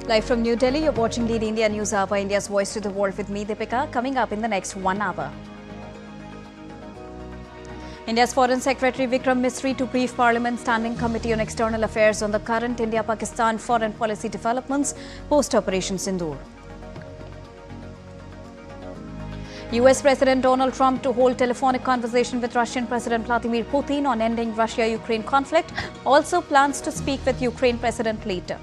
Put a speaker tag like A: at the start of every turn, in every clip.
A: Live from New Delhi, you're watching Lead India News Hour, India's voice to the world with me, Deepika. Coming up in the next 1 hour. India's Foreign Secretary Vikram Misri to brief Parliament Standing Committee on External Affairs on the current India-Pakistan foreign policy developments post-Operation Sindoor. US President Donald Trump to hold telephonic conversation with Russian President Vladimir Putin on ending Russia-Ukraine conflict. Also plans to speak with Ukraine President later.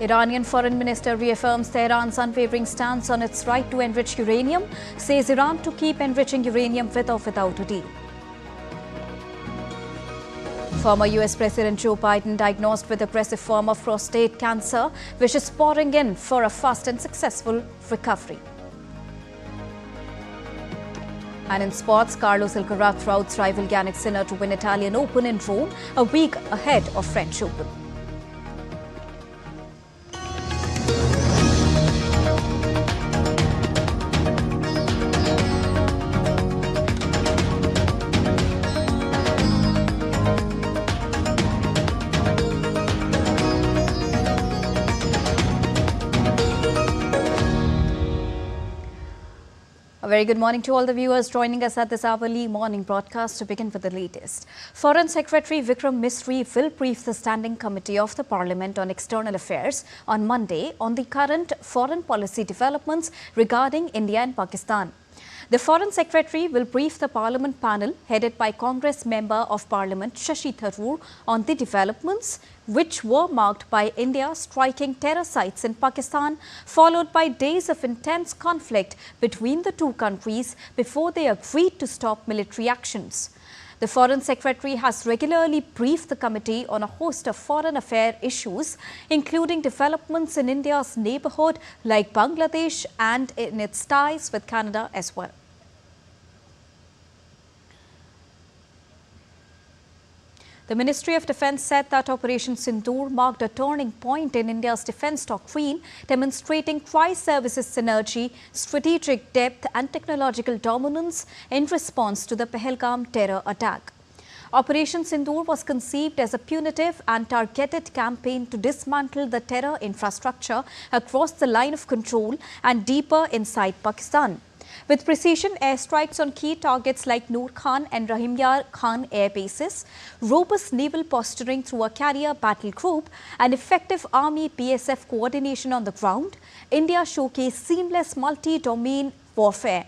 A: Iranian Foreign Minister reaffirms Tehran's unwavering stance on its right to enrich uranium, says Iran to keep enriching uranium with or without a deal. Former US President Joe Biden diagnosed with aggressive form of prostate cancer, which is pouring in for a fast and successful recovery. And in sports, Carlos Alcaraz routs rival Yannick Sinner to win Italian Open in Rome, a week ahead of French Open. A very good morning to all the viewers joining us at this hourly morning broadcast. To begin with the latest, Foreign Secretary Vikram Misri will brief the Standing Committee of the Parliament on External Affairs on Monday on the current foreign policy developments regarding India and Pakistan. The Foreign Secretary will brief the Parliament panel headed by Congress Member of Parliament Shashi Tharoor on the developments which were marked by India striking terror sites in Pakistan, followed by days of intense conflict between the two countries before they agreed to stop military actions. The Foreign Secretary has regularly briefed the committee on a host of foreign affairs issues, including developments in India's neighbourhood like Bangladesh and in its ties with Canada as well. The Ministry of Defence said that Operation Sindoor marked a turning point in India's defence doctrine, demonstrating tri-services synergy, strategic depth and technological dominance in response to the Pahalgam terror attack. Operation Sindoor was conceived as a punitive and targeted campaign to dismantle the terror infrastructure across the line of control and deeper inside Pakistan. With precision airstrikes on key targets like Noor Khan and Rahim Yar Khan air bases, robust naval posturing through a carrier battle group, and effective Army-BSF coordination on the ground, India showcased seamless multi-domain warfare.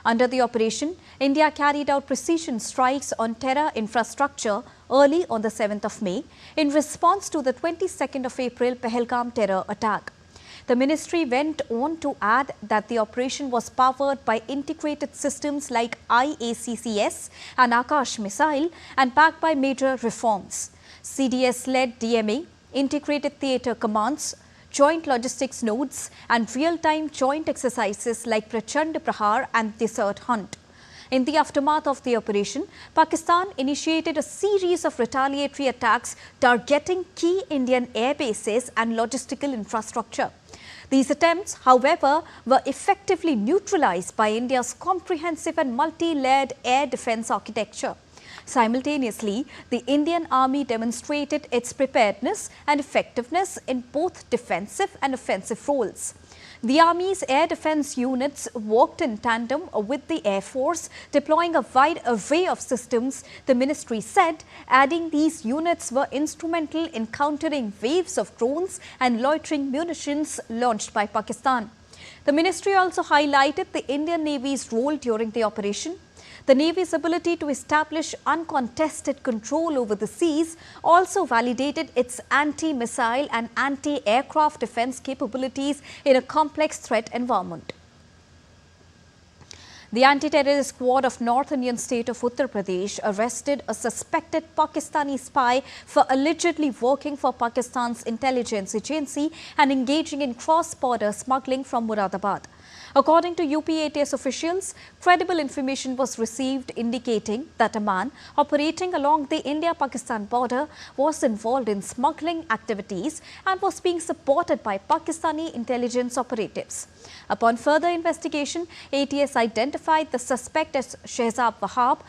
A: Under the operation, India carried out precision strikes on terror infrastructure early on the 7th of May in response to the 22nd of April Pahalgam terror attack. The ministry went on to add that the operation was powered by integrated systems like IACCS and Akash missile and backed by major reforms. CDS-led DMA, integrated theatre commands, joint logistics nodes and real-time joint exercises like Prachand Prahar and Desert Hunt. In the aftermath of the operation, Pakistan initiated a series of retaliatory attacks targeting key Indian air bases and logistical infrastructure. These attempts, however, were effectively neutralized by India's comprehensive and multi-layered air defense architecture. Simultaneously, the Indian Army demonstrated its preparedness and effectiveness in both defensive and offensive roles. The Army's air defense units worked in tandem with the Air Force, deploying a wide array of systems, the ministry said, adding these units were instrumental in countering waves of drones and loitering munitions launched by Pakistan. The ministry also highlighted the Indian Navy's role during the operation. The Navy's ability to establish uncontested control over the seas also validated its anti-missile and anti-aircraft defense capabilities in a complex threat environment. The anti-terrorist squad of North Indian state of Uttar Pradesh arrested a suspected Pakistani spy for allegedly working for Pakistan's intelligence agency and engaging in cross-border smuggling from Muradabad. According to UP ATS officials, credible information was received indicating that a man operating along the India-Pakistan border was involved in smuggling activities and was being supported by Pakistani intelligence operatives. Upon further investigation, ATS identified the suspect as Shehzab Wahab,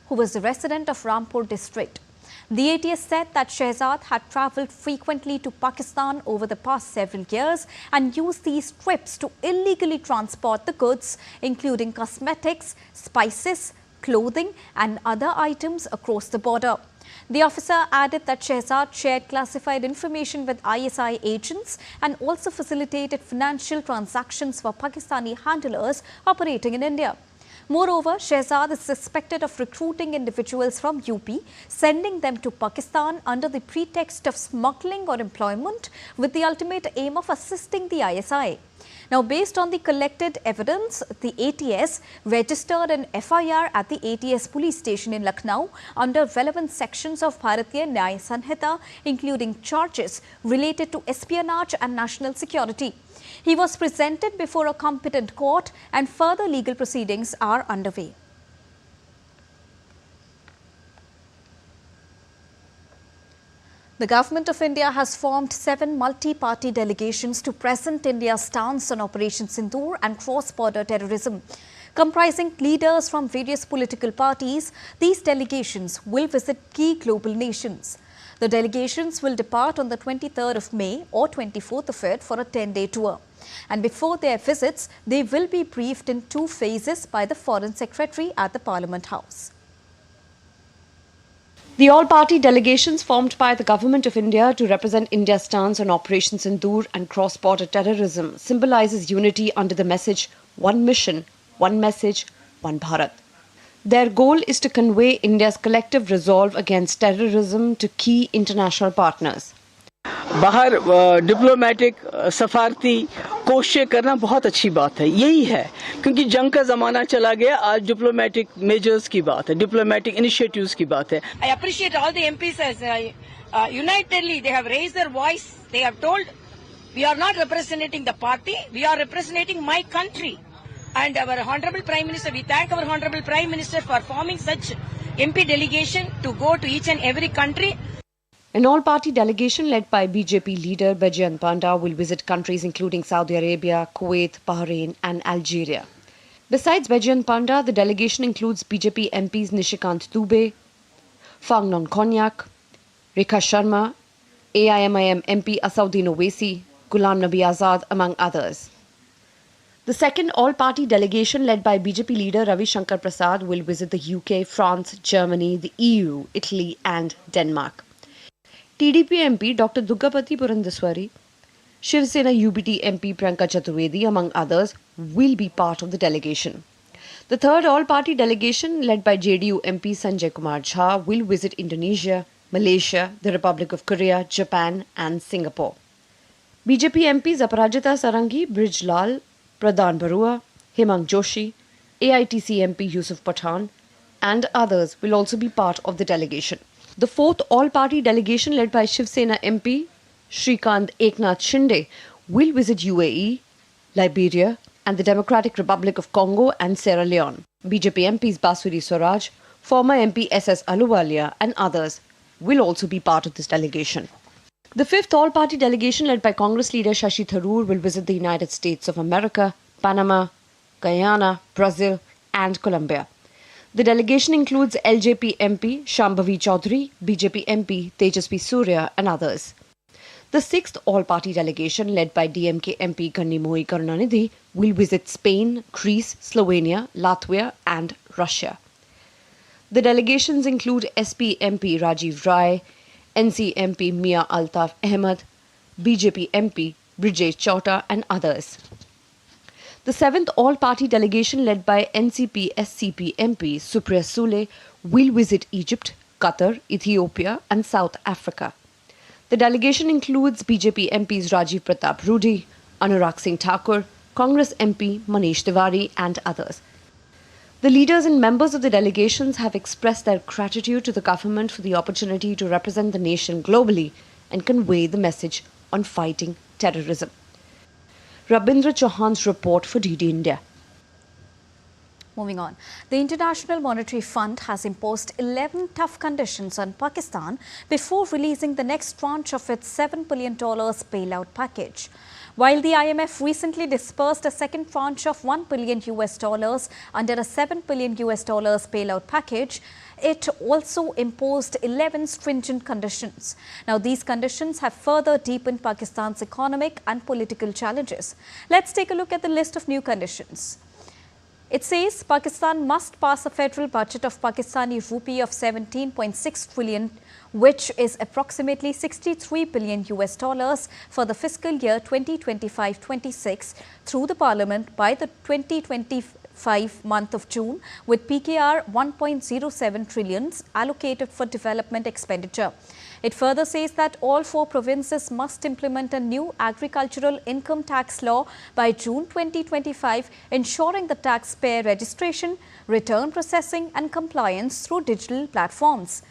A: who was a resident of Rampur district. The ATS said that Shehzad had travelled frequently to Pakistan over the past several years and used these trips to illegally transport the goods, including cosmetics, spices, clothing and other items across the border. The officer added that Shehzad shared classified information with ISI agents and also facilitated financial transactions for Pakistani handlers operating in India. Moreover, Shehzad is suspected of recruiting individuals from UP, sending them to Pakistan under the pretext of smuggling or employment with the ultimate aim of assisting the ISI. Now, based on the collected evidence, the ATS registered an FIR at the ATS police station in Lucknow under relevant sections of Bharatiya Nyaya Sanhita, including charges related to espionage and national security. He was presented before a competent court and further legal proceedings are underway. The Government of India has formed 7 multi-party delegations to present India's stance on Operation Sindoor and cross-border terrorism. Comprising leaders from various political parties, these delegations will visit key global nations. The delegations will depart on the 23rd of May or 24th of it for a 10-day tour. And before their visits, they will be briefed in 2 phases by the Foreign Secretary at the Parliament House.
B: The all-party delegations formed by the Government of India to represent India's stance on Operation Sindoor and cross-border terrorism symbolizes unity under the message "One Mission, One Message, One Bharat." Their goal is to convey India's collective resolve against terrorism to key international partners.
C: बाहर diplomatic सफारती कोशिशें करना बहुत अच्छी बात है, यही है क्योंकि जंग का ज़माना चला गया, आज डिप्लोमेटिक मेजर्स की बात है, डिप्लोमेटिक इनिशिएटिव्स की बात है.
D: I appreciate all the MPs as unitedly they have raised their voice. They have told we are not representing the party, we are representing my country. And our Honorable Prime Minister, we thank our Honorable Prime Minister for forming such MP delegation to go to each and every country.
B: An all-party delegation led by BJP leader Bailout Panda will visit countries including Saudi Arabia, Kuwait, Bahrain and Algeria. Besides Bailout Panda, the delegation includes BJP MPs Nishikant Dubey, Fangnong Konyak, Rekha Sharma, AIMIM MP Asauddin Owaisi, Ghulam Nabi Azad, among others. The second all-party delegation led by BJP leader Ravi Shankar Prasad will visit the UK, France, Germany, the EU, Italy and Denmark. TDP MP Dr. Duggapati Purandaswari, Shiv Sena UBT MP Priyanka Chaturvedi, among others, will be part of the delegation. The third all-party delegation led by JDU MP Sanjay Kumar Jha will visit Indonesia, Malaysia, the Republic of Korea, Japan and Singapore. BJP MPs Aparajita Sarangi, Brij Lal, Pradhan Barua, Hemang Joshi, AITC MP Yusuf Pathan and others will also be part of the delegation. The fourth all-party delegation led by Shiv Sena MP Shrikant Eknath Shinde will visit UAE, Liberia and the Democratic Republic of Congo and Sierra Leone. BJP MPs Basuri Swaraj, former MP SS Ahluwalia and others will also be part of this delegation. The fifth all-party delegation led by Congress leader Shashi Tharoor will visit the United States of America, Panama, Guyana, Brazil and Colombia. The delegation includes LJP MP Shambhavi Chaudhary, BJP MP Tejasvi Surya and others. The sixth all-party delegation led by DMK MP Ganimoi Karunanidhi will visit Spain, Greece, Slovenia, Latvia and Russia. The delegations include SP MP Rajiv Rai, NC MP Mia Altaf Ahmed, BJP MP Brijesh Chauta and others. The seventh all-party delegation led by NCP SCP MP Supriya Sule will visit Egypt, Qatar, Ethiopia and South Africa. The delegation includes BJP MPs Rajiv Pratap Rudi, Anurag Singh Thakur, Congress MP Manish Tiwari and others. The leaders and members of the delegations have expressed their gratitude to the government for the opportunity to represent the nation globally and convey the message on fighting terrorism. Rabindra Chauhan's report for DD India.
A: Moving on, the International Monetary Fund has imposed 11 tough conditions on Pakistan before releasing the next tranche of its $7 billion bailout package. While the IMF recently dispersed a second tranche of $1 billion under a $7 billion bailout package, it also imposed 11 stringent conditions. Now, these conditions have further deepened Pakistan's economic and political challenges. Let's take a look at the list of new conditions. It says Pakistan must pass a federal budget of Pakistani rupee of 17.6 trillion, which is approximately 63 billion US dollars for the fiscal year 2025-26 through the parliament by the 2025 month of June, with PKR 1.07 trillions allocated for development expenditure. It further says that all 4 provinces must implement a new agricultural income tax law by June 2025, ensuring the taxpayer registration, return processing and compliance through digital platforms.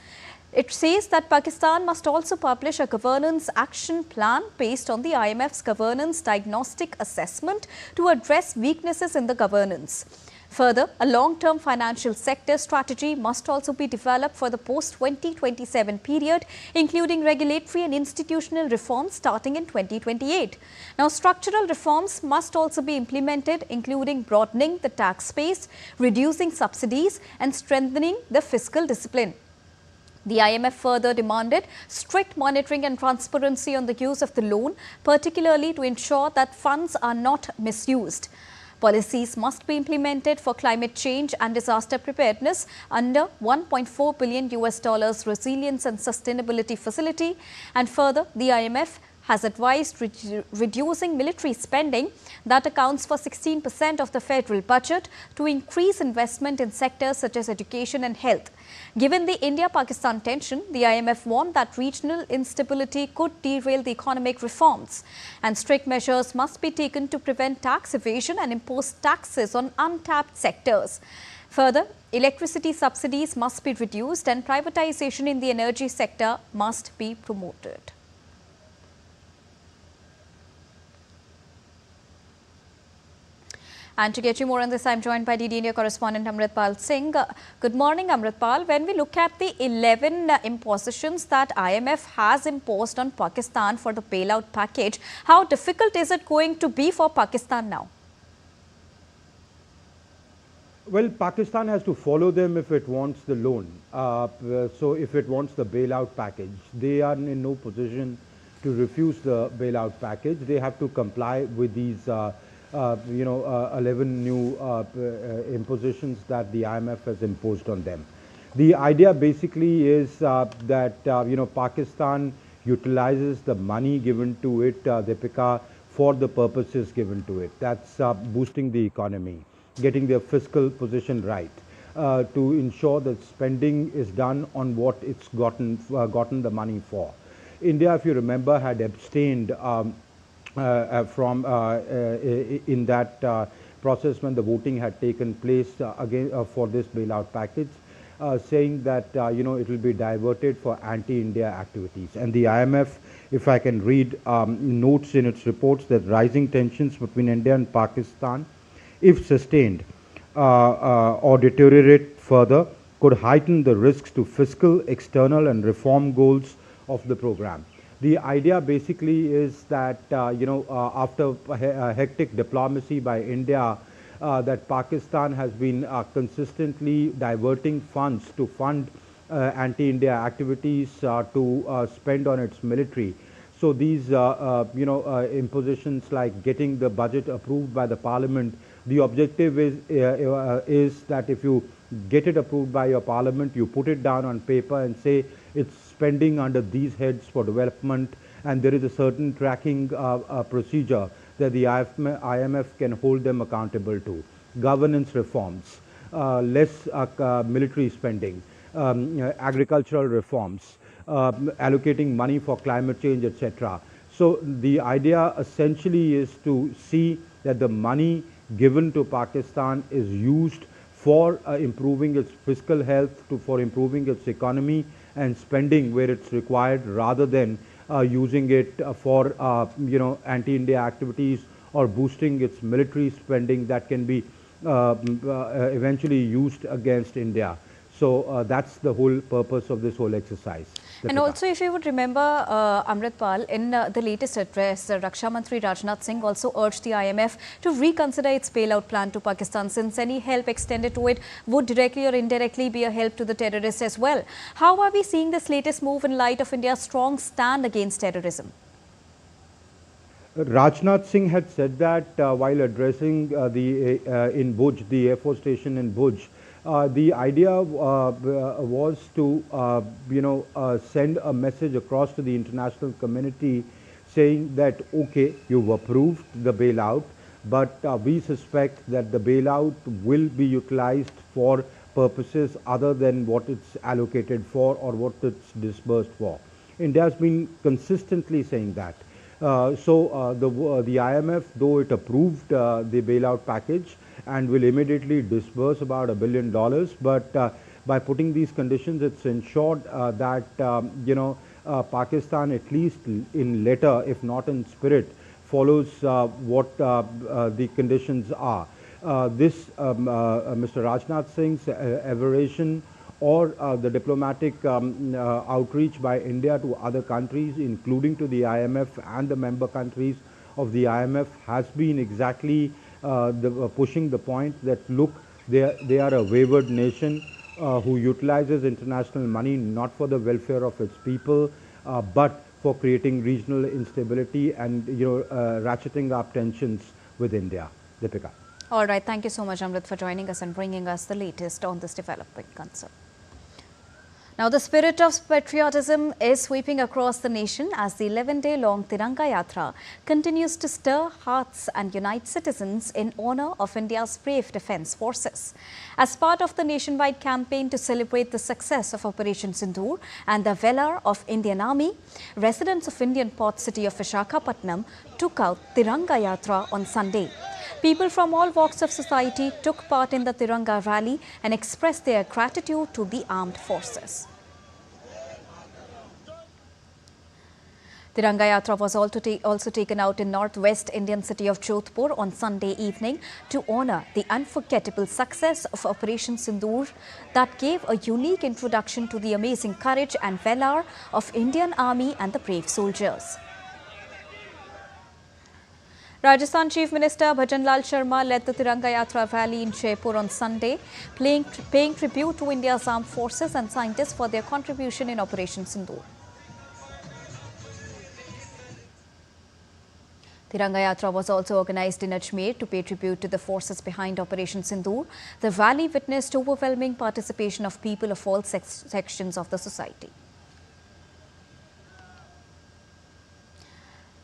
A: It says that Pakistan must also publish a governance action plan based on the IMF's governance diagnostic assessment to address weaknesses in the governance. Further, a long-term financial sector strategy must also be developed for the post-2027 period, including regulatory and institutional reforms starting in 2028. Now, structural reforms must also be implemented, including broadening the tax base, reducing subsidies and strengthening the fiscal discipline. The IMF further demanded strict monitoring and transparency on the use of the loan, particularly to ensure that funds are not misused. Policies must be implemented for climate change and disaster preparedness under 1.4 billion US dollars resilience and sustainability facility. And further, the IMF has advised reducing military spending that accounts for 16% of the federal budget to increase investment in sectors such as education and health. Given the India-Pakistan tension, the IMF warned that regional instability could derail the economic reforms, and strict measures must be taken to prevent tax evasion and impose taxes on untapped sectors. Further, electricity subsidies must be reduced and privatization in the energy sector must be promoted. And to get you more on this, I'm joined by DD India correspondent Amritpal Singh. Good morning, Amritpal. When we look at the 11 impositions that IMF has imposed on Pakistan for the bailout package, how difficult is it going to be for Pakistan now?
E: Well, Pakistan has to follow them if it wants the loan. So if it wants the bailout package, they are in no position to refuse the bailout package. They have to comply with these 11 new impositions that the IMF has imposed on them. The idea basically is that Pakistan utilizes the money given to it, Deepika, for the purposes given to it. That's boosting the economy, getting their fiscal position right, to ensure that spending is done on what it's gotten the money for. India, if you remember, had abstained in that process when the voting had taken place again for this bailout package, saying that it will be diverted for anti-India activities. And the IMF, if I can read, notes in its reports that rising tensions between India and Pakistan, if sustained or deteriorate further, could heighten the risks to fiscal, external and reform goals of the program. The idea basically is that, after hectic diplomacy by India, that Pakistan has been consistently diverting funds to fund anti-India activities to spend on its military. So these, impositions like getting the budget approved by the parliament, the objective is that if you get it approved by your parliament, you put it down on paper and say it's spending under these heads for development, and there is a certain tracking procedure that the IMF can hold them accountable to. Governance reforms, less military spending, agricultural reforms, allocating money for climate change, etc. So the idea essentially is to see that the money given to Pakistan is used for improving its fiscal health, for improving its economy and spending where it's required, rather than using it for anti-India activities or boosting its military spending that can be eventually used against India. So that's the whole purpose of this whole exercise.
A: And also, if you would remember, Amritpal, in the latest address, Raksha Mantri Rajnath Singh also urged the IMF to reconsider its bailout plan to Pakistan, since any help extended to it would directly or indirectly be a help to the terrorists as well. How are we seeing this latest move in light of India's strong stand against terrorism?
E: Rajnath Singh had said that while addressing in Bhuj, the Air Force Station in Bhuj. The idea was to, send a message across to the international community saying that, okay, you've approved the bailout, but we suspect that the bailout will be utilized for purposes other than what it's allocated for or what it's disbursed for. India has been consistently saying that. The IMF, though it approved the bailout package and will immediately disburse about $1 billion, but by putting these conditions, it's ensured that Pakistan, at least in letter, if not in spirit, follows what the conditions are. Mr. Rajnath Singh's aberration or the diplomatic outreach by India to other countries, including to the IMF and the member countries of the IMF, has been exactly pushing the point that, look, they are a wayward nation who utilizes international money not for the welfare of its people, but for creating regional instability and ratcheting up tensions with India. Deepika.
A: All right. Thank you so much, Amrit, for joining us and bringing us the latest on this developing concern. Now, the spirit of patriotism is sweeping across the nation as the 11-day-long Tiranga Yatra continues to stir hearts and unite citizens in honor of India's brave defence forces. As part of the nationwide campaign to celebrate the success of Operation Sindhur and the valour of Indian Army, residents of Indian port city of Visakhapatnam took out Tiranga Yatra on Sunday. People from all walks of society took part in the Tiranga rally and expressed their gratitude to the armed forces. Tiranga Yatra was also taken out in northwest Indian city of Jodhpur on Sunday evening to honour the unforgettable success of Operation Sindhur that gave a unique introduction to the amazing courage and valour of Indian Army and the brave soldiers. Rajasthan Chief Minister Bhajanlal Sharma led the Tiranga Yatra rally in Jaipur on Sunday, paying tribute to India's armed forces and scientists for their contribution in Operation Sindhur. Tiranga Yatra was also organised in Ajmer to pay tribute to the forces behind Operation Sindhur. The rally witnessed overwhelming participation of people of all sections of the society.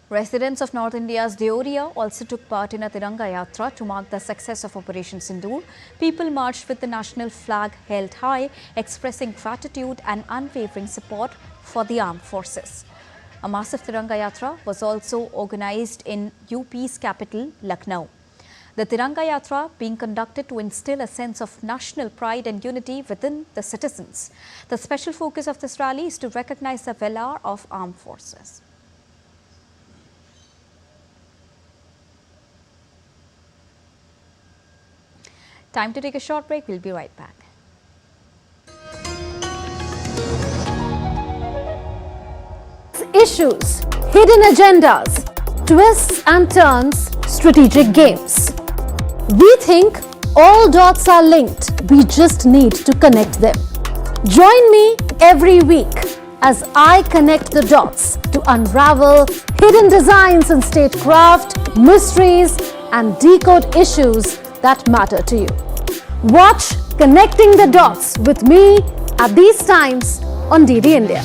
A: Residents of North India's Deoria also took part in a Tiranga Yatra to mark the success of Operation Sindhur. People marched with the national flag held high, expressing gratitude and unwavering support for the armed forces. A massive Tiranga Yatra was also organised in UP's capital, Lucknow. The Tiranga Yatra being conducted to instill a sense of national pride and unity within the citizens. The special focus of this rally is to recognise the valour of armed forces. Time to take a short break. We'll be right back.
F: Issues, hidden agendas, twists and turns, strategic games. We think all dots are linked. We just need to connect them. Join me every week as I connect the dots to unravel hidden designs in statecraft, mysteries, and decode issues that matter to you. Watch Connecting the Dots with me at these times on DD India.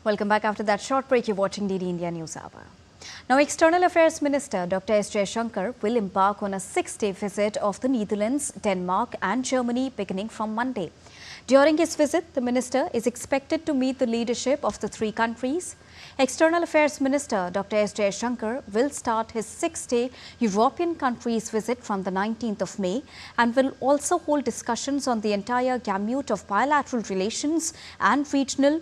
A: Welcome back after that short break. You're watching DD India News Hour. Now, External Affairs Minister Dr. S. Jaishankar will embark on a 6-day visit of the Netherlands, Denmark and Germany beginning from Monday. During his visit, the minister is expected to meet the leadership of the 3 countries. External Affairs Minister Dr. S. Jaishankar will start his 6-day European countries visit from the 19th of May and will also hold discussions on the entire gamut of bilateral relations and regional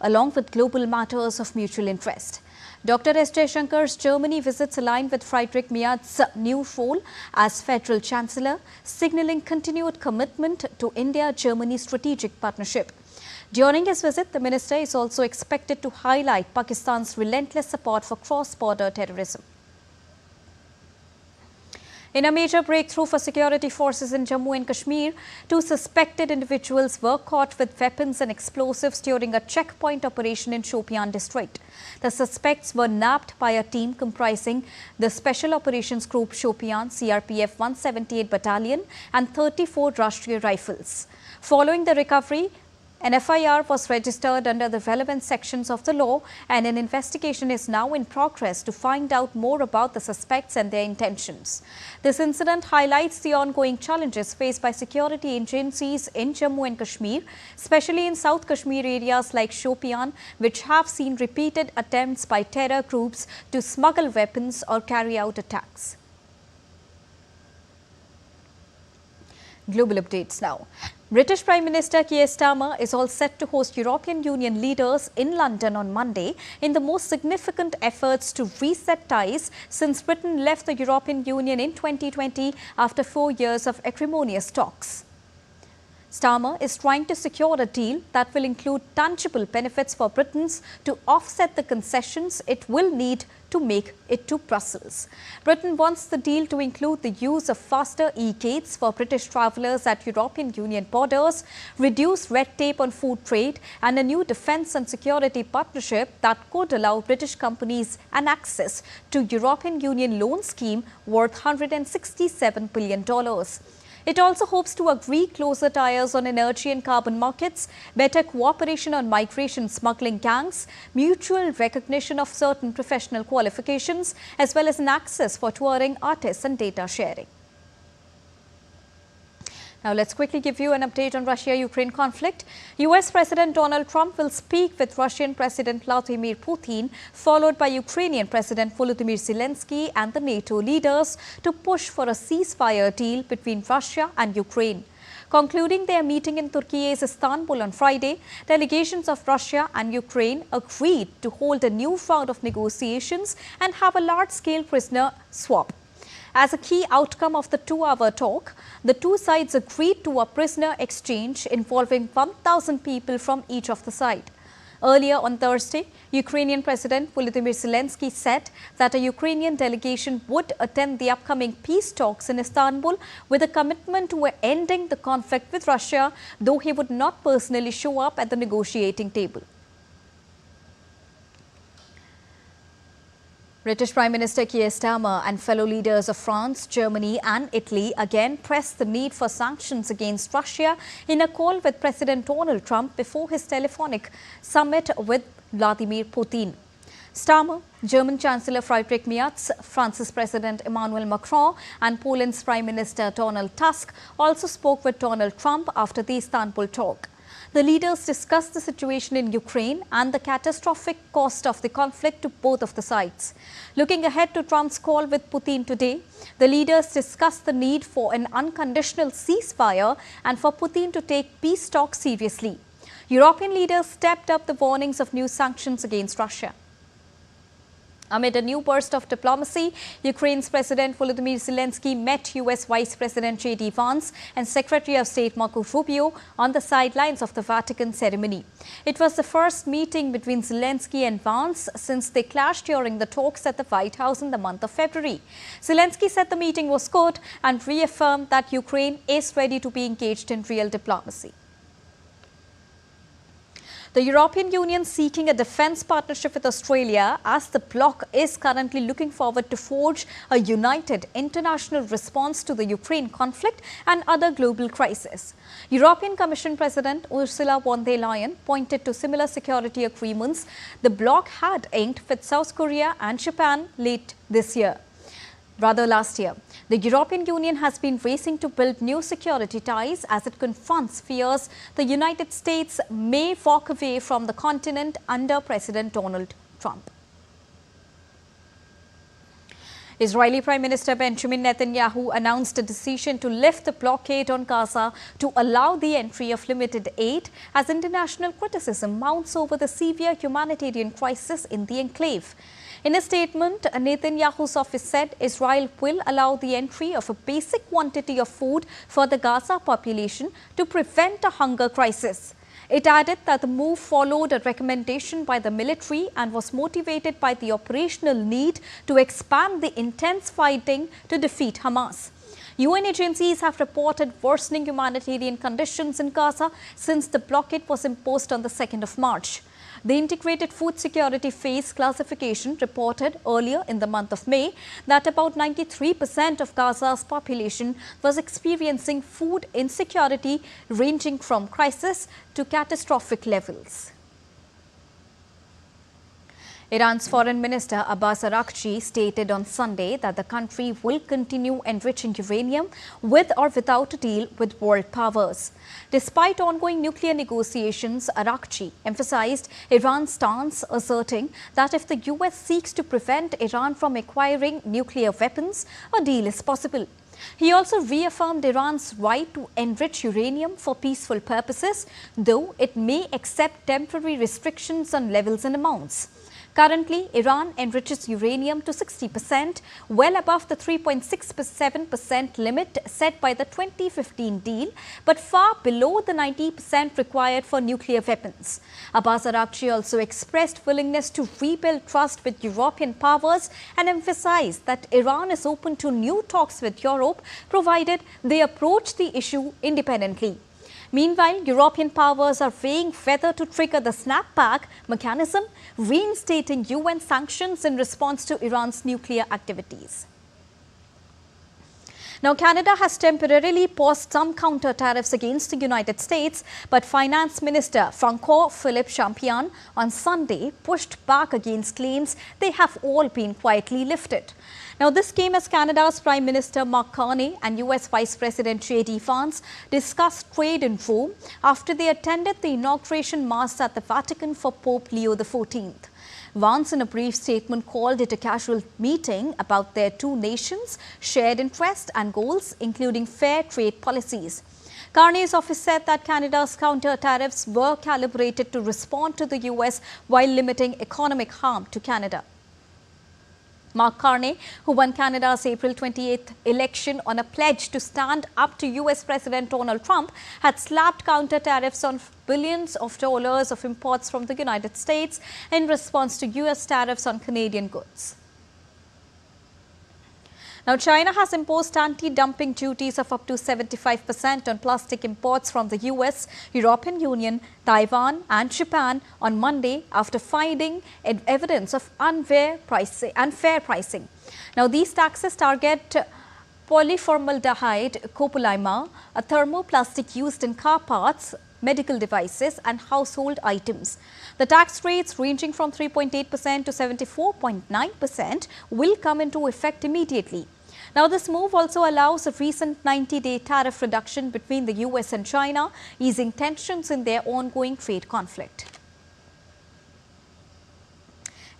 A: along with global matters of mutual interest. Dr. S. Jaishankar's Germany visits align with Friedrich Merz's new role as Federal Chancellor, signalling continued commitment to India-Germany strategic partnership. During his visit, the minister is also expected to highlight Pakistan's relentless support for cross-border terrorism. In a major breakthrough for security forces in Jammu and Kashmir, 2 suspected individuals were caught with weapons and explosives during a checkpoint operation in Shopian district. The suspects were nabbed by a team comprising the Special Operations Group Shopian, CRPF 178 Battalion and 34 Rashtriya Rifles. Following the recovery, an FIR was registered under the relevant sections of the law, and an investigation is now in progress to find out more about the suspects and their intentions. This incident highlights the ongoing challenges faced by security agencies in Jammu and Kashmir, especially in South Kashmir areas like Shopian, which have seen repeated attempts by terror groups to smuggle weapons or carry out attacks. Global updates now. British Prime Minister Keir Starmer is all set to host European Union leaders in London on Monday in the most significant efforts to reset ties since Britain left the European Union in 2020 after 4 years of acrimonious talks. Starmer is trying to secure a deal that will include tangible benefits for Britons to offset the concessions it will need to make it to Brussels. Britain wants the deal to include the use of faster e-gates for British travellers at European Union borders, reduce red tape on food trade, and a new defence and security partnership that could allow British companies an access to European Union loan scheme worth $167 billion. It also hopes to agree closer ties on energy and carbon markets, better cooperation on migration smuggling gangs, mutual recognition of certain professional qualifications, as well as an access for touring artists and data sharing. Now let's quickly give you an update on Russia-Ukraine conflict. US President Donald Trump will speak with Russian President Vladimir Putin, followed by Ukrainian President Volodymyr Zelensky and the NATO leaders to push for a ceasefire deal between Russia and Ukraine. Concluding their meeting in Turkey's Istanbul on Friday, delegations of Russia and Ukraine agreed to hold a new round of negotiations and have a large-scale prisoner swap. As a key outcome of the 2-hour talk, the two sides agreed to a prisoner exchange involving 1,000 people from each of the sides. Earlier on Thursday, Ukrainian President Volodymyr Zelensky said that a Ukrainian delegation would attend the upcoming peace talks in Istanbul with a commitment to ending the conflict with Russia, though he would not personally show up at the negotiating table. British Prime Minister Keir Starmer and fellow leaders of France, Germany and Italy again pressed the need for sanctions against Russia in a call with President Donald Trump before his telephonic summit with Vladimir Putin. Starmer, German Chancellor Friedrich Merz, France's President Emmanuel Macron and Poland's Prime Minister Donald Tusk also spoke with Donald Trump after the Istanbul talk. The leaders discussed the situation in Ukraine and the catastrophic cost of the conflict to both of the sides. Looking ahead to Trump's call with Putin today, the leaders discussed the need for an unconditional ceasefire and for Putin to take peace talks seriously. European leaders stepped up the warnings of new sanctions against Russia. Amid a new burst of diplomacy, Ukraine's President Volodymyr Zelensky met US Vice President J.D. Vance and Secretary of State Marco Rubio on the sidelines of the Vatican ceremony. It was the first meeting between Zelensky and Vance since they clashed during the talks at the White House in the month of February. Zelensky said the meeting was good and reaffirmed that Ukraine is ready to be engaged in real diplomacy. The European Union seeking a defence partnership with Australia as the bloc is currently looking forward to forge a united international response to the Ukraine conflict and other global crises. European Commission President Ursula von der Leyen pointed to similar security agreements the bloc had inked with South Korea and Japan last year. The European Union has been racing to build new security ties as it confronts fears the United States may walk away from the continent under President Donald Trump. Israeli Prime Minister Benjamin Netanyahu announced a decision to lift the blockade on Gaza to allow the entry of limited aid as international criticism mounts over the severe humanitarian crisis in the enclave. In a statement, Netanyahu's office said Israel will allow the entry of a basic quantity of food for the Gaza population to prevent a hunger crisis. It added that the move followed a recommendation by the military and was motivated by the operational need to expand the intense fighting to defeat Hamas. UN agencies have reported worsening humanitarian conditions in Gaza since the blockade was imposed on the 2nd of March. The Integrated Food Security Phase classification reported earlier in the month of May that about 93% of Gaza's population was experiencing food insecurity ranging from crisis to catastrophic levels. Iran's Foreign Minister Abbas Araghchi stated on Sunday that the country will continue enriching uranium with or without a deal with world powers. Despite ongoing nuclear negotiations, Araghchi emphasized Iran's stance, asserting that if the US seeks to prevent Iran from acquiring nuclear weapons, a deal is possible. He also reaffirmed Iran's right to enrich uranium for peaceful purposes, though it may accept temporary restrictions on levels and amounts. Currently, Iran enriches uranium to 60%, well above the 3.67% limit set by the 2015 deal, but far below the 90% required for nuclear weapons. Abbas Araghchi also expressed willingness to rebuild trust with European powers and emphasized that Iran is open to new talks with Europe, provided they approach the issue independently. Meanwhile, European powers are weighing whether to trigger the snapback mechanism, reinstating UN sanctions in response to Iran's nuclear activities. Now, Canada has temporarily paused some counter tariffs against the United States, but Finance Minister Francois-Philippe Champagne on Sunday pushed back against claims they have all been quietly lifted. Now, this came as Canada's Prime Minister Mark Carney and US Vice President J.D. Vance discussed trade in Rome after they attended the inauguration Mass at the Vatican for Pope Leo XIV. Vance, in a brief statement, called it a casual meeting about their two nations' shared interests and goals, including fair trade policies. Carney's office said that Canada's counter tariffs were calibrated to respond to the US while limiting economic harm to Canada. Mark Carney, who won Canada's April 28th election on a pledge to stand up to US President Donald Trump, had slapped counter tariffs on billions of dollars of imports from the United States in response to US tariffs on Canadian goods. Now, China has imposed anti-dumping duties of up to 75% on plastic imports from the US, European Union, Taiwan and Japan on Monday after finding evidence of unfair pricing. Now, these taxes target polyformaldehyde copolymer, a thermoplastic used in car parts, medical devices and household items. The tax rates ranging from 3.8% to 74.9% will come into effect immediately. Now, this move also allows a recent 90-day tariff reduction between the US and China, easing tensions in their ongoing trade conflict.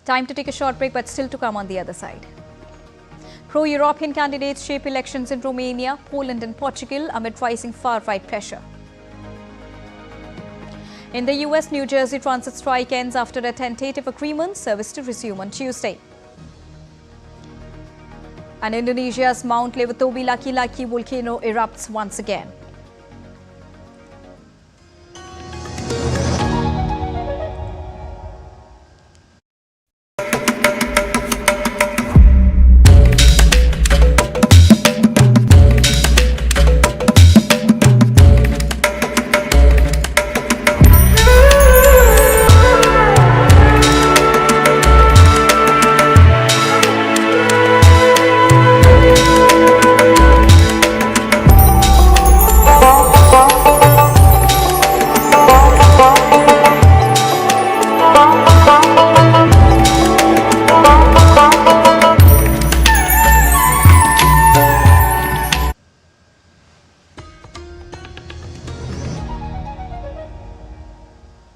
A: Time to take a short break, but still to come on the other side. Pro-European candidates shape elections in Romania, Poland and Portugal amid rising far-right pressure. In the US, New Jersey transit strike ends after a tentative agreement, service to resume on Tuesday. And Indonesia's Mount Lewatobi Laki-Laki volcano erupts once again.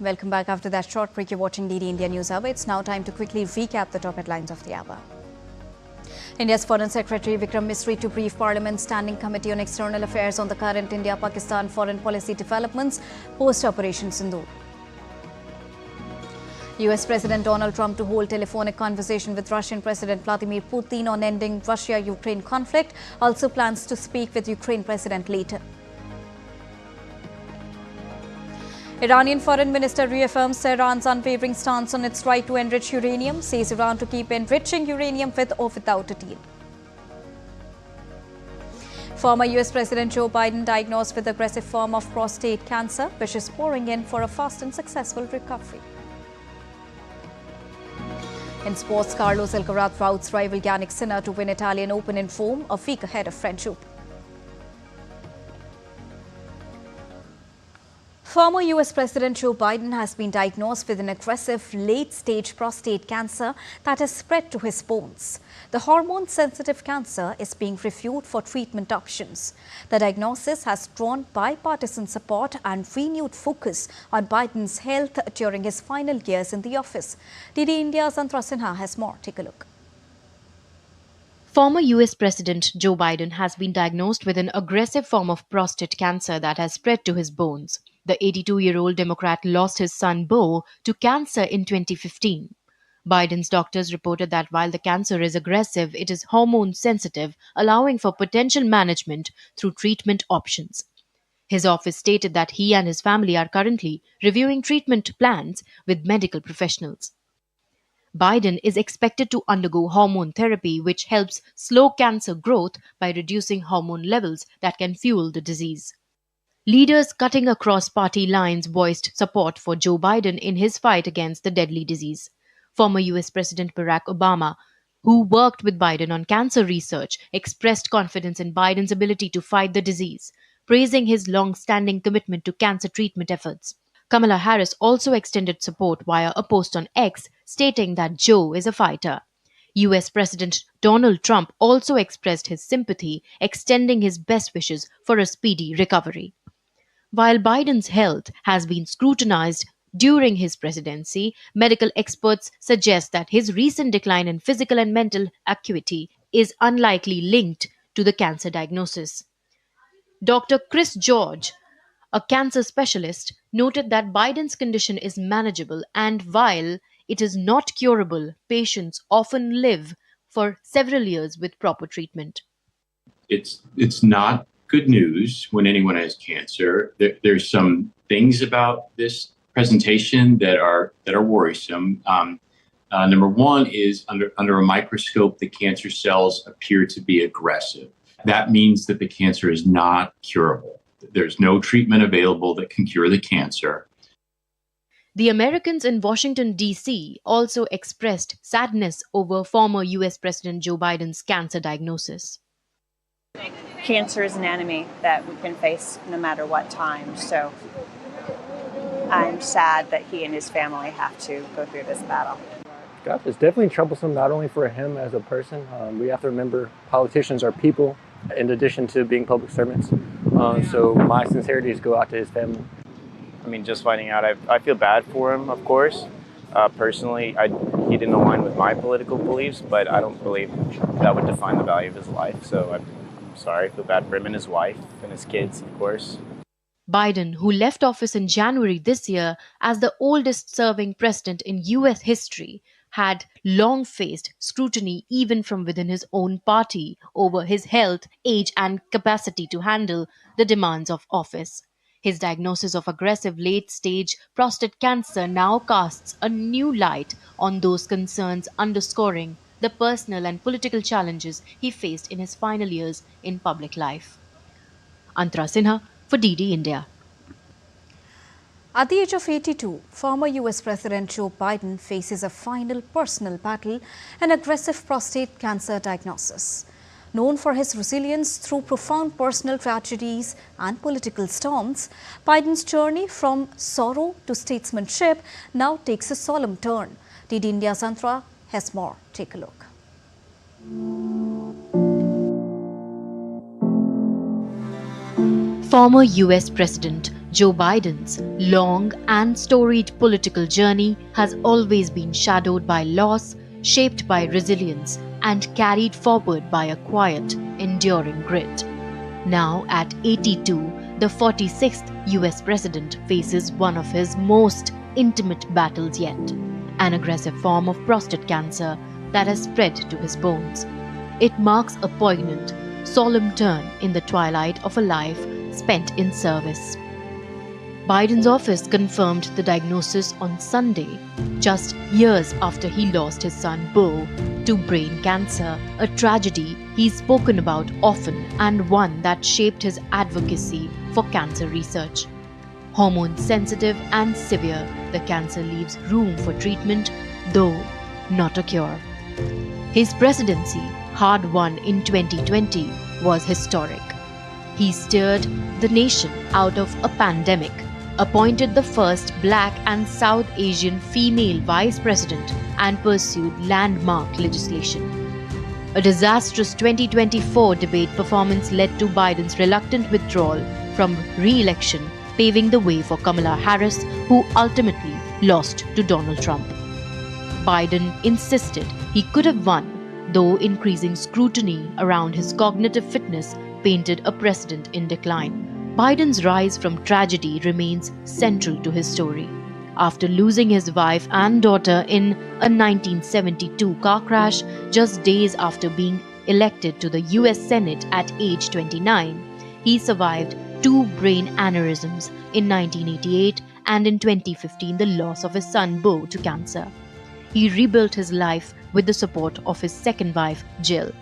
A: Welcome back after that short break. You're watching DD India News Hour. It's now time to quickly recap the top headlines of the hour. India's Foreign Secretary Vikram Misri to brief Parliament's Standing Committee on External Affairs on the current India-Pakistan foreign policy developments post-Operation Sindoor. US President Donald Trump to hold telephonic conversation with Russian President Vladimir Putin on ending Russia-Ukraine conflict. Also plans to speak with Ukraine President later. Iranian Foreign Minister reaffirms Tehran's unwavering stance on its right to enrich uranium, says Iran to keep enriching uranium with or without a deal. Former US President Joe Biden diagnosed with aggressive form of prostate cancer, wishes pouring in for a fast and successful recovery. In sports, Carlos Alcaraz routs rival Yannick Sinner to win Italian Open in Rome, a week ahead of French Open. Former US President Joe Biden has been diagnosed with an aggressive late-stage prostate cancer that has spread to his bones. The hormone-sensitive cancer is being reviewed for treatment options. The diagnosis has drawn bipartisan support and renewed focus on Biden's health during his final years in the office. DD India's Antra Sinha has more. Take a look.
B: Former US President Joe Biden has been diagnosed with an aggressive form of prostate cancer that has spread to his bones. The 82-year-old Democrat lost his son Beau to cancer in 2015. Biden's doctors reported that while the cancer is aggressive, it is hormone sensitive, allowing for potential management through treatment options. His office stated that he and his family are currently reviewing treatment plans with medical professionals. Biden is expected to undergo hormone therapy, which helps slow cancer growth by reducing hormone levels that can fuel the disease. Leaders cutting across party lines voiced support for Joe Biden in his fight against the deadly disease. Former US President Barack Obama, who worked with Biden on cancer research, expressed confidence in Biden's ability to fight the disease, praising his long-standing commitment to cancer treatment efforts. Kamala Harris also extended support via a post on X, stating that Joe is a fighter. US President Donald Trump also expressed his sympathy, extending his best wishes for a speedy recovery. While Biden's health has been scrutinized during his presidency, medical experts suggest that his recent decline in physical and mental acuity is unlikely linked to the cancer diagnosis. Dr. Chris George, a cancer specialist, noted that Biden's condition is manageable, and while it is not curable, patients often live for several years with proper treatment.
G: It's not good news when anyone has cancer. There's some things about this presentation that are worrisome. Number one is under a microscope, the cancer cells appear to be aggressive. That means that the cancer is not curable. There's no treatment available that can cure the cancer.
B: The Americans in Washington, D.C. also expressed sadness over former US President Joe Biden's cancer diagnosis.
H: Cancer is an enemy that we can face no matter what time, so I'm sad that he and his family have to go through this battle.
I: God, it's definitely troublesome, not only for him as a person. We have to remember politicians are people, in addition to being public servants. So my sincerities go out to his family.
J: I mean, just finding out, I feel bad for him, of course. Personally, he didn't align with my political beliefs, but I don't believe that would define the value of his life. So I'm sorry, I feel bad for him and his wife and his kids, of course.
B: Biden, who left office in January this year as the oldest serving president in US history, had long faced scrutiny even from within his own party over his health, age, and capacity to handle the demands of office. His diagnosis of aggressive late-stage prostate cancer now casts a new light on those concerns, underscoring the personal and political challenges he faced in his final years in public life. Antra Sinha for DD India.
A: At the age of 82, former US President Joe Biden faces a final personal battle, an aggressive prostate cancer diagnosis. Known for his resilience through profound personal tragedies and political storms, Biden's journey from sorrow to statesmanship now takes a solemn turn. DD India's Antra has more. Take a look.
B: Former US President Joe Biden's long and storied political journey has always been shadowed by loss, shaped by resilience, and carried forward by a quiet, enduring grit. Now at 82, the 46th US president faces one of his most intimate battles yet.
K: an aggressive form of prostate cancer that has spread to his bones. It marks a poignant, solemn turn in the twilight of a life spent in service. Biden's office confirmed the diagnosis on Sunday, just years after he lost his son Beau to brain cancer, a tragedy he's spoken about often and one that shaped his advocacy for cancer research. Hormone sensitive and severe, the cancer leaves room for treatment, though not a cure. His presidency, hard won in 2020, was historic. He steered the nation out of a pandemic, appointed the first Black and South Asian female vice president, and pursued landmark legislation. A disastrous 2024 debate performance led to Biden's reluctant withdrawal from re-election, paving the way for Kamala Harris, who ultimately lost to Donald Trump. Biden insisted he could have won, though increasing scrutiny around his cognitive fitness painted a precedent in decline. Biden's rise from tragedy remains central to his story. After losing his wife and daughter in a 1972 car crash just days after being elected to the US Senate at age 29, he survived 2 brain aneurysms in 1988 and in 2015 the loss of his son Beau to cancer. He rebuilt his life with the support of his second wife, Jill.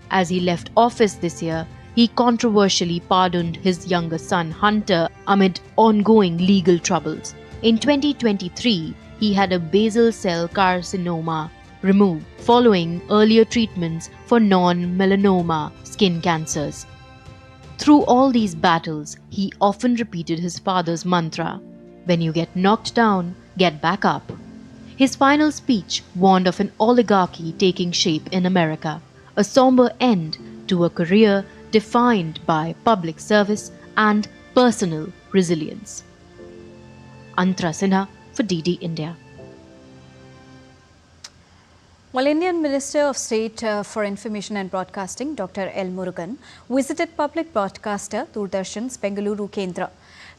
K: As he left office this year, he controversially pardoned his younger son Hunter amid ongoing legal troubles. In 2023, he had a basal cell carcinoma removed following earlier treatments for non-melanoma skin cancers. Through all these battles, he often repeated his father's mantra, "When you get knocked down, get back up." His final speech warned of an oligarchy taking shape in America, a somber end to a career defined by public service and personal resilience. Antara Sinha for DD India.
A: Well, Indian Minister of State for Information and Broadcasting, Dr. L. Murugan, visited public broadcaster Doordarshan's Bengaluru Kendra.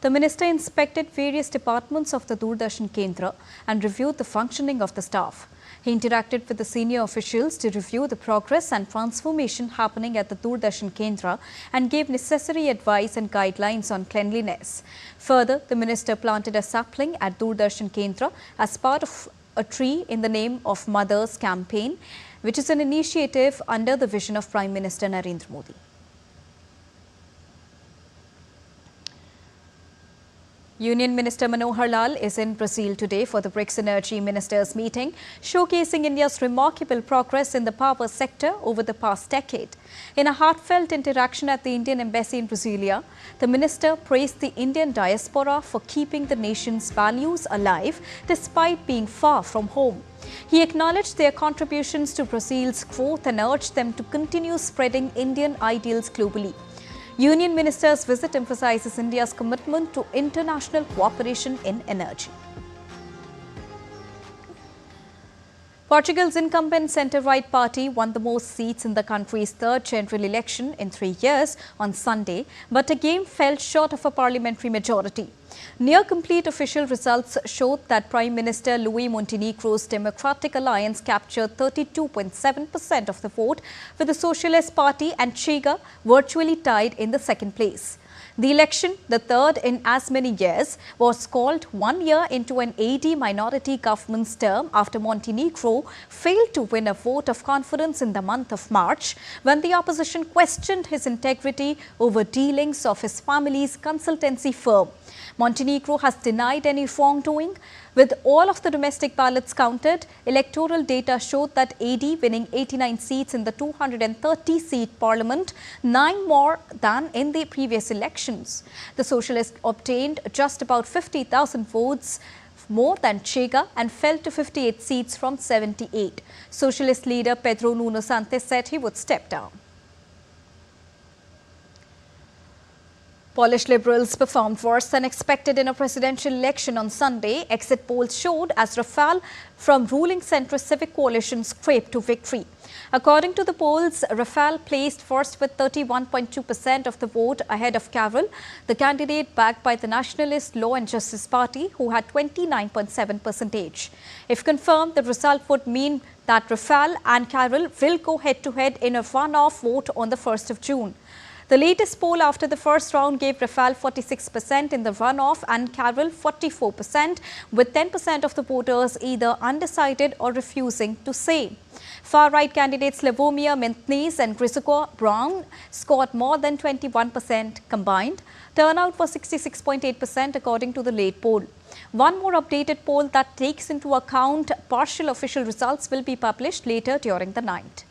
A: The minister inspected various departments of the Doordarshan Kendra and reviewed the functioning of the staff. He interacted with the senior officials to review the progress and transformation happening at the Doordarshan Kendra and gave necessary advice and guidelines on cleanliness. Further, the minister planted a sapling at Doordarshan Kendra as part of a tree in the name of Mothers campaign, which is an initiative under the vision of Prime Minister Narendra Modi. Union Minister Manohar Lal is in Brazil today for the BRICS Energy Ministers meeting, showcasing India's remarkable progress in the power sector over the past decade. In a heartfelt interaction at the Indian Embassy in Brasilia, the minister praised the Indian diaspora for keeping the nation's values alive despite being far from home. He acknowledged their contributions to Brazil's growth and urged them to continue spreading Indian ideals globally. Union Minister's visit emphasizes India's commitment to international cooperation in energy. Portugal's incumbent centre-right party won the most seats in the country's third general election in 3 years on Sunday, but again fell short of a parliamentary majority. Near-complete official results showed that Prime Minister Luis Montenegro's Democratic Alliance captured 32.7% of the vote, with the Socialist Party and Chega virtually tied in the second place. The election, the third in as many years, was called 1 year into an AD minority government's term after Montenegro failed to win a vote of confidence in the month of March, when the opposition questioned his integrity over dealings of his family's consultancy firm. Montenegro has denied any wrongdoing. With all of the domestic ballots counted, electoral data showed that AD winning 89 seats in the 230-seat parliament, 9 more than in the previous elections. The Socialists obtained just about 50,000 votes more than Chega and fell to 58 seats from 78. Socialist leader Pedro Nuno Santos said he would step down. Polish Liberals performed worse than expected in a presidential election on Sunday. Exit polls showed as Rafal from ruling centrist Civic Coalition scraped to victory. According to the polls, Rafal placed first with 31.2% of the vote ahead of Karol, the candidate backed by the Nationalist Law and Justice Party, who had 29.7%. If confirmed, the result would mean that Rafal and Karol will go head-to-head in a runoff vote on the 1st of June. The latest poll after the first round gave Rafal 46% in the runoff and Karol 44%, with 10% of the voters either undecided or refusing to say. Far-right candidates Levomir Mintnes and Grzegorz Braun scored more than 21% combined. Turnout was 66.8% according to the late poll. One more updated poll that takes into account partial official results will be published later during the night.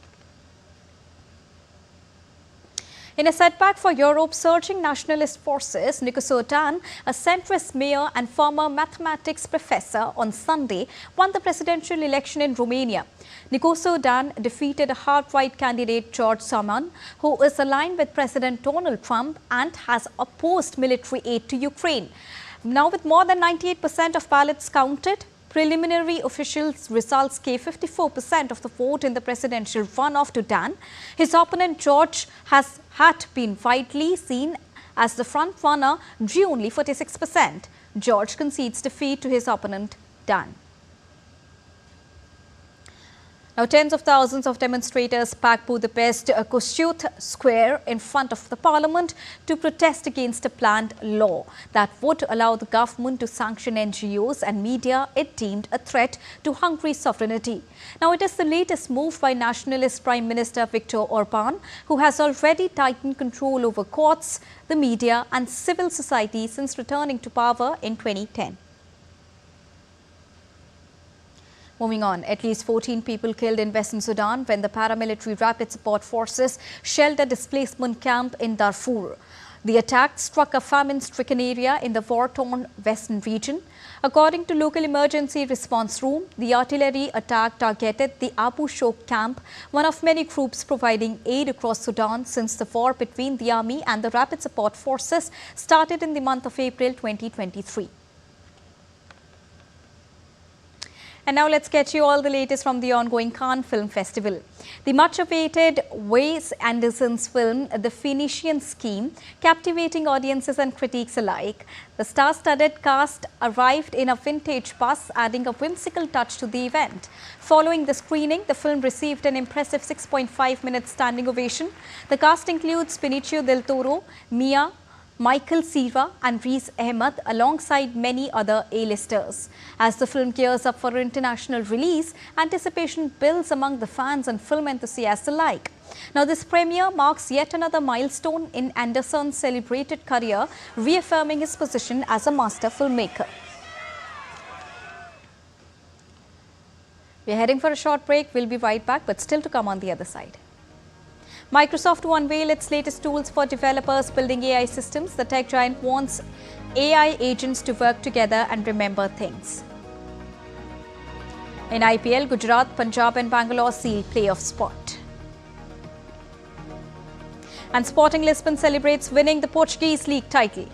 A: In a setback for Europe's surging nationalist forces, Nicoso Dan, a centrist mayor and former mathematics professor, on Sunday won the presidential election in Romania. Nicoso Dan defeated a hard-right candidate George Soman, who is aligned with President Donald Trump and has opposed military aid to Ukraine. Now, with more than 98% of ballots counted, preliminary official results gave 54% of the vote in the presidential runoff to Dan. His opponent George had been widely seen as the front-runner, drew only 46%. George concedes defeat to his opponent Dan. Now, tens of thousands of demonstrators packed Budapest Kossuth Square in front of the parliament to protest against a planned law that would allow the government to sanction NGOs and media it deemed a threat to Hungary's sovereignty. Now, it is the latest move by nationalist Prime Minister Viktor Orban, who has already tightened control over courts, the media and civil society since returning to power in 2010. Moving on, at least 14 people killed in Western Sudan when the paramilitary rapid support forces shelled a displacement camp in Darfur. The attack struck a famine-stricken area in the war-torn western region. According to local emergency response room, the artillery attack targeted the Abu Shok camp, one of many groups providing aid across Sudan since the war between the army and the rapid support forces started in the month of April 2023. And now let's get you all the latest from the ongoing Cannes Film Festival. The much-awaited Wes Anderson's film, The Phoenician Scheme, captivating audiences and critics alike. The star-studded cast arrived in a vintage bus, adding a whimsical touch to the event. Following the screening, the film received an impressive 6.5-minute standing ovation. The cast includes Benicio del Toro, Mia, Michael Cera and Riz Ahmed, alongside many other A-listers. As the film gears up for international release, anticipation builds among the fans and film enthusiasts alike. Now, this premiere marks yet another milestone in Anderson's celebrated career, reaffirming his position as a master filmmaker. We're heading for a short break. We'll be right back, but still to come on the other side. Microsoft to unveil its latest tools for developers building AI systems. The tech giant wants AI agents to work together and remember things. In IPL, Gujarat, Punjab and Bangalore seal playoff spot. And Sporting Lisbon celebrates winning the Portuguese league title.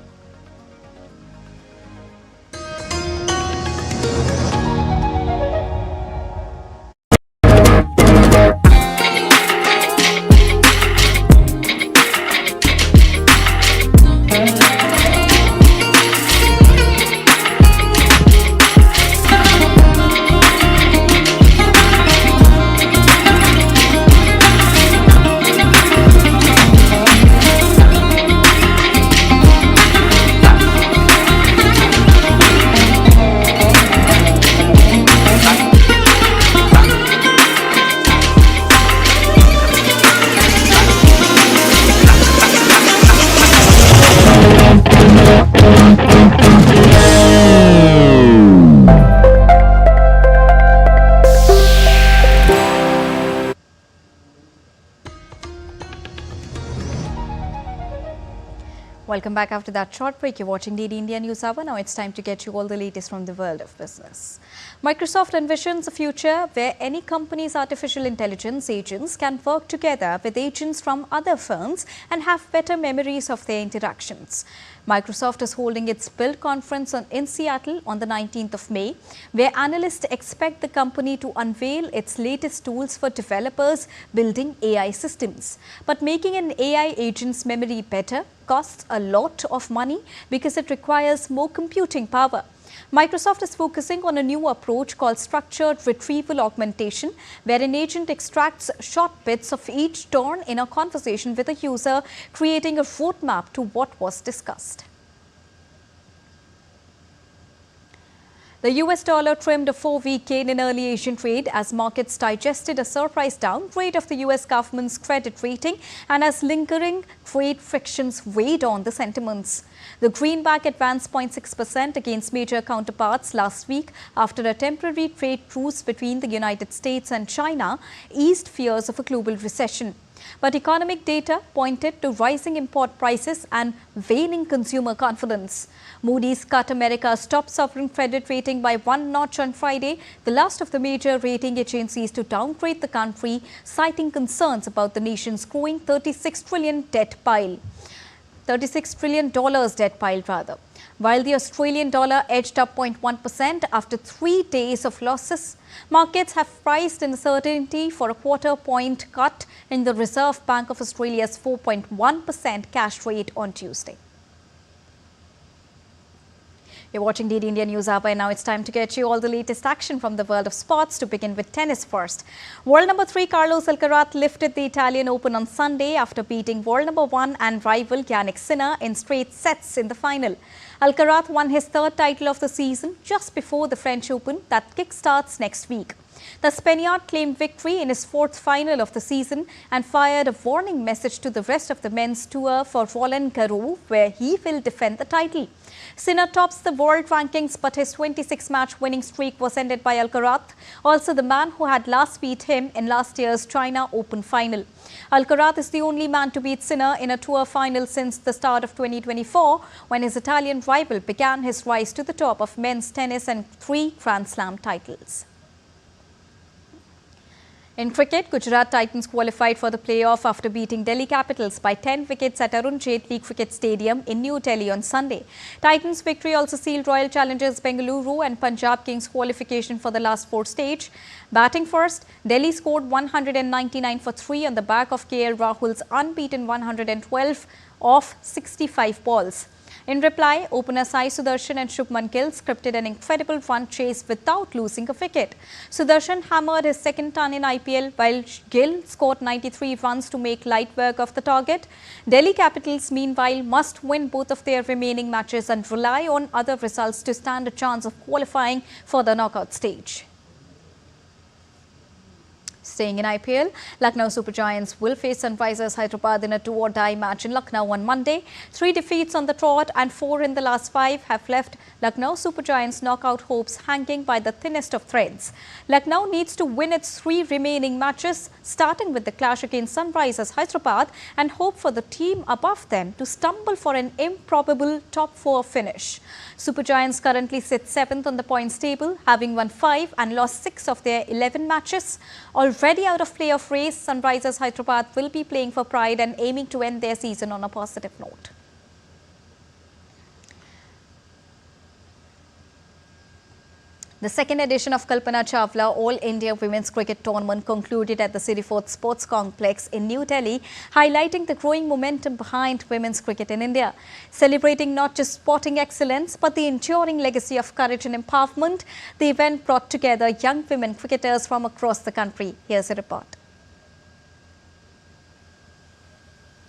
A: Welcome back after that short break. You're watching DD India News Hour. Now it's time to get you all the latest from the world of business. Microsoft envisions a future where any company's artificial intelligence agents can work together with agents from other firms and have better memories of their interactions. Microsoft is holding its Build conference in Seattle on the 19th of May, where analysts expect the company to unveil its latest tools for developers building AI systems. But making an AI agent's memory better costs a lot of money because it requires more computing power. Microsoft is focusing on a new approach called structured retrieval augmentation, where an agent extracts short bits of each turn in a conversation with a user, creating a roadmap to what was discussed. The US dollar trimmed a 4-week gain in early Asian trade as markets digested a surprise downgrade of the US government's credit rating and as lingering trade frictions weighed on the sentiments. The greenback advanced 0.6% against major counterparts last week after a temporary trade truce between the United States and China eased fears of a global recession. But economic data pointed to rising import prices and waning consumer confidence. Moody's cut America's top sovereign credit rating by 1 notch on Friday, the last of the major rating agencies to downgrade the country, citing concerns about the nation's growing $36 trillion debt pile. While the Australian dollar edged up 0.1% after 3 days of losses, markets have priced in certainty for a quarter-point cut in the Reserve Bank of Australia's 4.1% cash rate on Tuesday. You're watching DD India News Hour, and now it's time to get you all the latest action from the world of sports. To begin with tennis first. World number 3 Carlos Alcaraz lifted the Italian Open on Sunday after beating world number 1 and rival Jannik Sinner in straight sets in the final. Alcaraz won his 3rd title of the season just before the French Open that kickstarts next week. The Spaniard claimed victory in his 4th final of the season and fired a warning message to the rest of the men's tour for Roland Garros, where he will defend the title. Sinner tops the world rankings, but his 26-match winning streak was ended by Alcaraz, also the man who had last beat him in last year's China Open final. Alcaraz is the only man to beat Sinner in a tour final since the start of 2024, when his Italian rival began his rise to the top of men's tennis and 3 Grand Slam titles. In cricket, Gujarat Titans qualified for the playoff after beating Delhi Capitals by 10 wickets at Arun Jaitley Cricket Stadium in New Delhi on Sunday. Titans' victory also sealed Royal Challengers Bengaluru and Punjab Kings qualification for the last 4 stage. Batting first, Delhi scored 199 for 3 on the back of KL Rahul's unbeaten 112 off 65 balls. In reply, opener Sai Sudarshan and Shubman Gill scripted an incredible run chase without losing a wicket. Sudarshan hammered his 2nd ton in IPL, while Gill scored 93 runs to make light work of the target. Delhi Capitals, meanwhile, must win both of their remaining matches and rely on other results to stand a chance of qualifying for the knockout stage. Staying in IPL, Lucknow Super Giants will face Sunrisers Hyderabad in a do-or-die match in Lucknow on Monday. 3 defeats on the trot and 4 in the last 5 have left Lucknow Super Giants' knockout hopes hanging by the thinnest of threads. Lucknow needs to win its 3 remaining matches, starting with the clash against Sunrisers Hyderabad, and hope for the team above them to stumble for an improbable top 4 finish. Super Giants currently sit 7th on the points table, having won 5 and lost 6 of their 11 matches. Already out of playoff race, Sunrisers Hyderabad will be playing for pride and aiming to end their season on a positive note. The second edition of Kalpana Chawla All India Women's Cricket Tournament concluded at the City Fort Sports Complex in New Delhi, highlighting the growing momentum behind women's cricket in India. Celebrating not just sporting excellence, but the enduring legacy of courage and empowerment, the event brought together young women cricketers from across the country. Here's a report.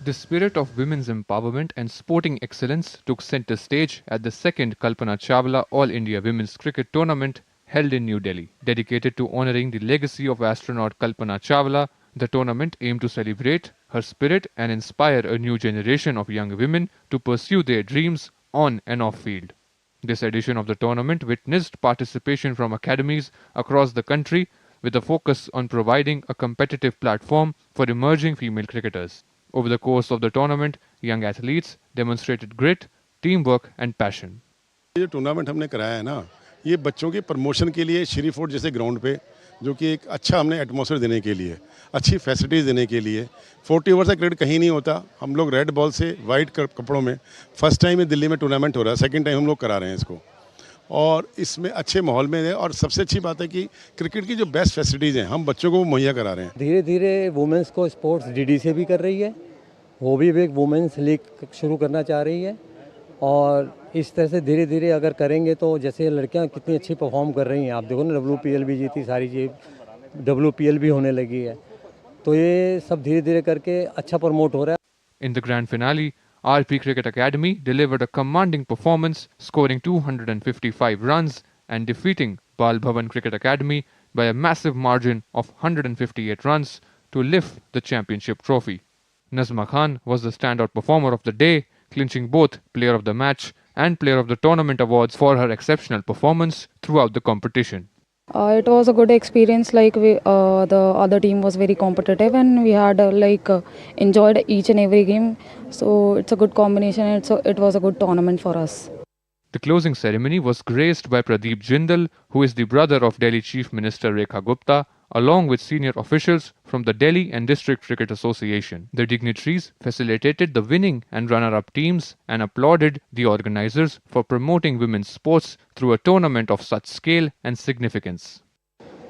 L: The spirit of women's empowerment and sporting excellence took center stage at the second Kalpana Chawla All India Women's Cricket Tournament held in New Delhi. Dedicated to honoring the legacy of astronaut Kalpana Chawla, the tournament aimed to celebrate her spirit and inspire a new generation of young women to pursue their dreams on and off field. This edition of the tournament witnessed participation from academies across the country with a focus on providing a competitive platform for emerging female cricketers. Over the course of the tournament, young athletes demonstrated grit, teamwork and passion.
M: ये tournament हमने कराया है ना, ये बच्चों के promotion के लिए श्री फोर्ट जैसे ग्राउंड पे, जो कि एक अच्छा हमने एटमॉस्फेयर देने के लिए, अच्छी फैसिलिटीज़ देने के लिए, 40 ओवर से क्रिकेट कहीं नहीं होता, हम लोग रेड बॉल से वाइट कपड़ों में फर्स्ट टाइम दिल्ली में टूर्नामेंट हो रहा है, सेकंड टाइम हम लोग करा रहे हैं इसको, और इसमें अच्छे माहौल में है। और सबसे अच्छी बात है कि क्रिकेट की जो बेस्ट फैसिलिटीज़ हैं हम बच्चों को मुहैया करा रहे हैं।
I: धीरे धीरे वुमेंस को स्पोर्ट्स डीडीसी भी कर रही है, वो भी एक वुमेंस लीग शुरू करना चाह रही है, और इस तरह से धीरे धीरे अगर करेंगे तो जैसे लड़कियां कितनी अच्छी परफॉर्म कर रही हैं, आप देखो ना WPL भी जीती, सारी चीज़ WPL भी होने लगी है, तो ये सब धीरे धीरे करके अच्छा प्रमोट हो रहा है।
L: In the grand finale, RP Cricket Academy delivered a commanding performance, scoring 255 runs and defeating Bal Bhavan Cricket Academy by a massive margin of 158 runs to lift the championship trophy. Nazma Khan was the standout performer of the day, clinching both Player of the Match and Player of the Tournament awards for her exceptional performance throughout the competition.
N: It was a good experience. Like the other team was very competitive, and we had enjoyed each and every game. So it's a good combination. And it was a good tournament for us.
L: The closing ceremony was graced by Pradeep Jindal, who is the brother of Delhi Chief Minister Rekha Gupta, along with senior officials from the Delhi and District Cricket Association. The dignitaries facilitated the winning and runner-up teams and applauded the organizers for promoting women's sports through a tournament of such scale and significance.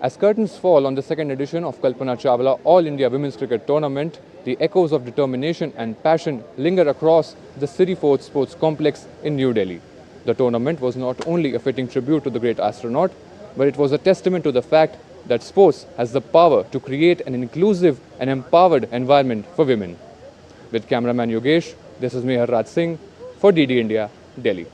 L: As curtains fall on the second edition of Kalpana Chawla All India Women's Cricket Tournament, the echoes of determination and passion linger across the City Fort Sports Complex in New Delhi. The tournament was not only a fitting tribute to the great astronaut, but it was a testament to the fact that sports has the power to create an inclusive and empowered environment for women. With cameraman Yogesh, this is Meher Raj Singh for DD India, Delhi.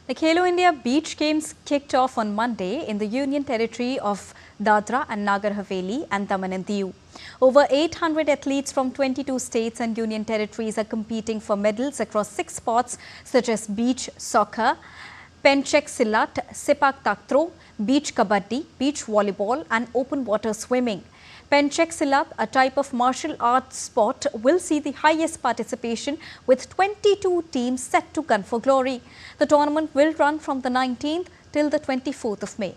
A: The Khelo India Beach Games kicked off on Monday in the Union Territory of Dadra and Nagar Haveli and Daman and Diu. Over 800 athletes from 22 states and union territories are competing for medals across 6 sports such as beach soccer, penchek silat, sepak takraw, beach kabaddi, beach volleyball and open water swimming. Penchek silat, a type of martial arts sport, will see the highest participation with 22 teams set to gun for glory. The tournament will run from the 19th till the 24th of May.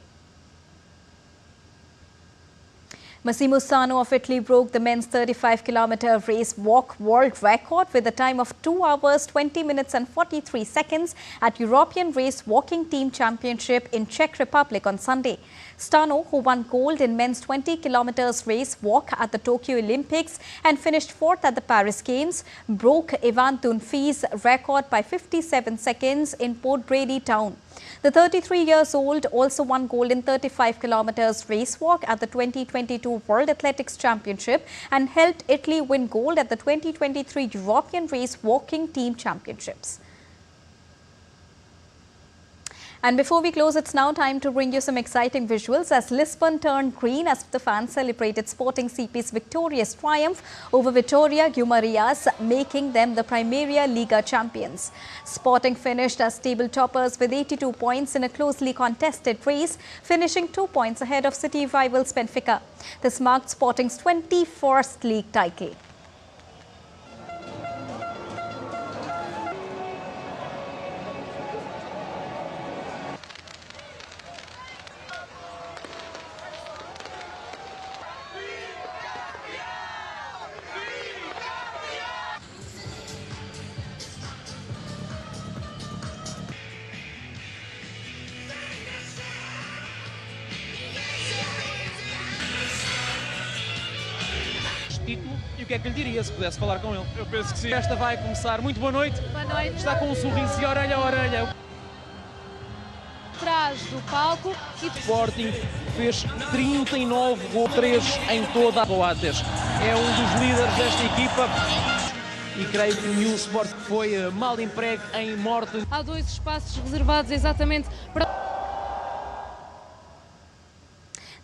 A: Massimo Sano of Italy broke the men's 35-kilometer race walk world record with a time of 2 hours, 20 minutes and 43 seconds at European Race Walking Team Championship in Czech Republic on Sunday. Stano, who won gold in men's 20 kilometers race walk at the Tokyo Olympics and finished 4th at the Paris Games, broke Ivan Dunphy's record by 57 seconds in Port Brady town. The 33 years old also won gold in 35 kilometers race walk at the 2022 World Athletics Championship and helped Italy win gold at the 2023 European Race Walking Team Championships. And before we close, it's now time to bring you some exciting visuals as Lisbon turned green as the fans celebrated Sporting CP's victorious triumph over Vitória Guimarães, making them the Primeira Liga champions. Sporting finished as table toppers with 82 points in a closely contested race, finishing 2 points ahead of city rivals Benfica. This marked Sporting's 21st league title.
O: E o que é que lhe diria se pudesse falar com ele? Eu penso que sim. Esta vai começar. Muito boa noite.
P: Boa noite.
O: Está com um sorriso de orelha a orelha.
P: Atrás do palco e
O: Sporting fez 39 gols, 3 em toda a Coates. É um dos líderes desta equipa. E creio que nenhum Sport foi mal empregue em morte.
P: Há 2 espaços reservados exatamente para...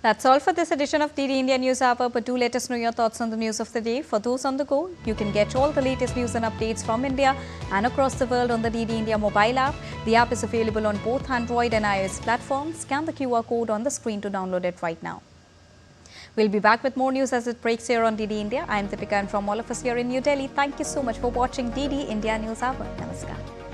A: That's all for this edition of DD India News Hour, but do let us know your thoughts on the news of the day. For those on the go, you can get all the latest news and updates from India and across the world on the DD India mobile app. The app is available on both Android and iOS platforms. Scan the QR code on the screen to download it right now. We'll be back with more news as it breaks here on DD India. I am Deepika, and from all of us here in New Delhi, thank you so much for watching DD India News Hour. Namaskar.